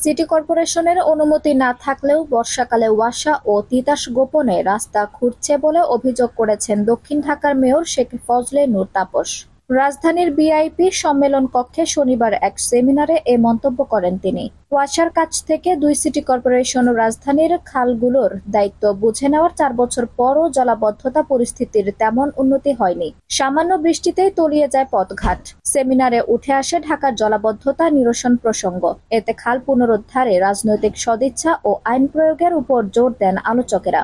City কর্পোরেশনের অনুমতি না থাকলেও বর্ষাকালে ওয়াসা ও তিতাস গোপনে রাস্তা খুঁড়ছে বলে অভিযোগ করেছেন দক্ষিণ ঢাকার মেয়র শেখ ফজলে নূর তাপস। রাজধানীর বিআইপি সম্মেলন কক্ষে শনিবার এক সেমিনারে এ মন্তব্য করেন তিনি। ওয়াসার কাছ থেকে দুই সিটি কর্পোরেশন রাজধানীর খালগুলোর দায়িত্ব বুঝে নেওয়ার 4 বছর পরও জলাবদ্ধতা পরিস্থিতির তেমন উন্নতি হয়নি। সামান্য বৃষ্টিতেই তলিয়ে যায় পথঘাট। সেমিনারে উঠে আসে ঢাকার জলাবদ্ধতা নিরসন প্রসঙ্গ। এতে খাল পুনরুদ্ধারে রাজনৈতিক সদিচ্ছা ও আইন প্রয়োগের উপর জোর দেন আলোচকেরা।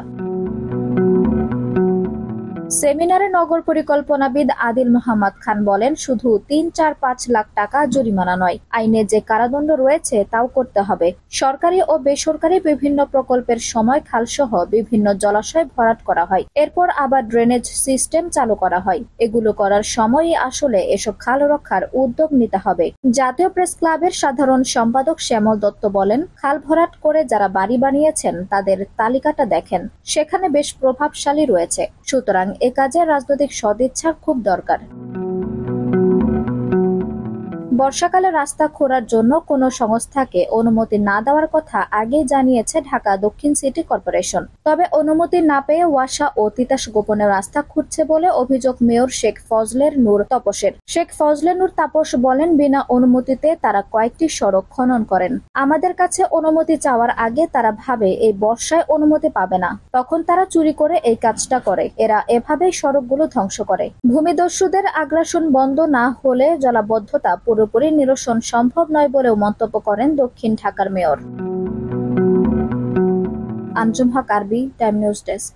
সেমিনারে নগর পরিকল্পনাবিদ আদিল মোহাম্মদ খান বলেন, শুধু 3-4-5 লাখ টাকা জরিমানা নয়, আইনে যে কারাদণ্ড রয়েছে তাও করতে হবে। সরকারি ও বেসরকারি বিভিন্ন প্রকল্পের সময় খালসহ বিভিন্ন জলাশয় ভরাট করা হয়, এরপর আবার ড্রেনেজ সিস্টেম চালু করা হয়। এগুলো করার সময়ই আসলে এসব খাল রক্ষার উদ্যোগ নিতে হবে। জাতীয় প্রেস ক্লাবের সাধারণ সম্পাদক শ্যামল দত্ত বলেন, খাল ভরাট করে যারা বাড়ি বানিয়েছেন তাদের তালিকাটা দেখেন, সেখানে বেশ প্রভাবশালী রয়েছে। সুতরাং এ কাজে রাজনৈতিক সদিচ্ছা খুব দরকার। বর্ষাকালে রাস্তা খোঁড়ার জন্য কোনো সংস্থাকে অনুমতি না দেওয়ার কথা আগেই জানিয়েছে ঢাকা দক্ষিণ সিটি কর্পোরেশন। তবে অনুমতি না পেয়ে ওয়াসা ও তিতাস গোপনে রাস্তা খুঁড়ছে বলে অভিযোগ মেয়র শেখ ফজলের নূর তাপসের। শেখ ফজলে নূর তাপস বলেন, বিনা অনুমতিতে তারা কয়েকটি সড়ক খনন করেন। আমাদের কাছে অনুমতি চাওয়ার আগে তারা ভাবে এই বর্ষায় অনুমতি পাবে না, তখন তারা চুরি করে এই কাজটা করে। এরা এভাবেই সড়কগুলো ধ্বংস করে। ভূমিদস্যুদের আগ্রাসন বন্ধ না হলে জলাবদ্ধতা পুরোপুরি নিরসন সম্ভব নয় বলেও মন্তব্য করেন দক্ষিণ ঢাকার মেয়র। আঞ্জুম হক আরবি, টাইম নিউজ ডেস্ক।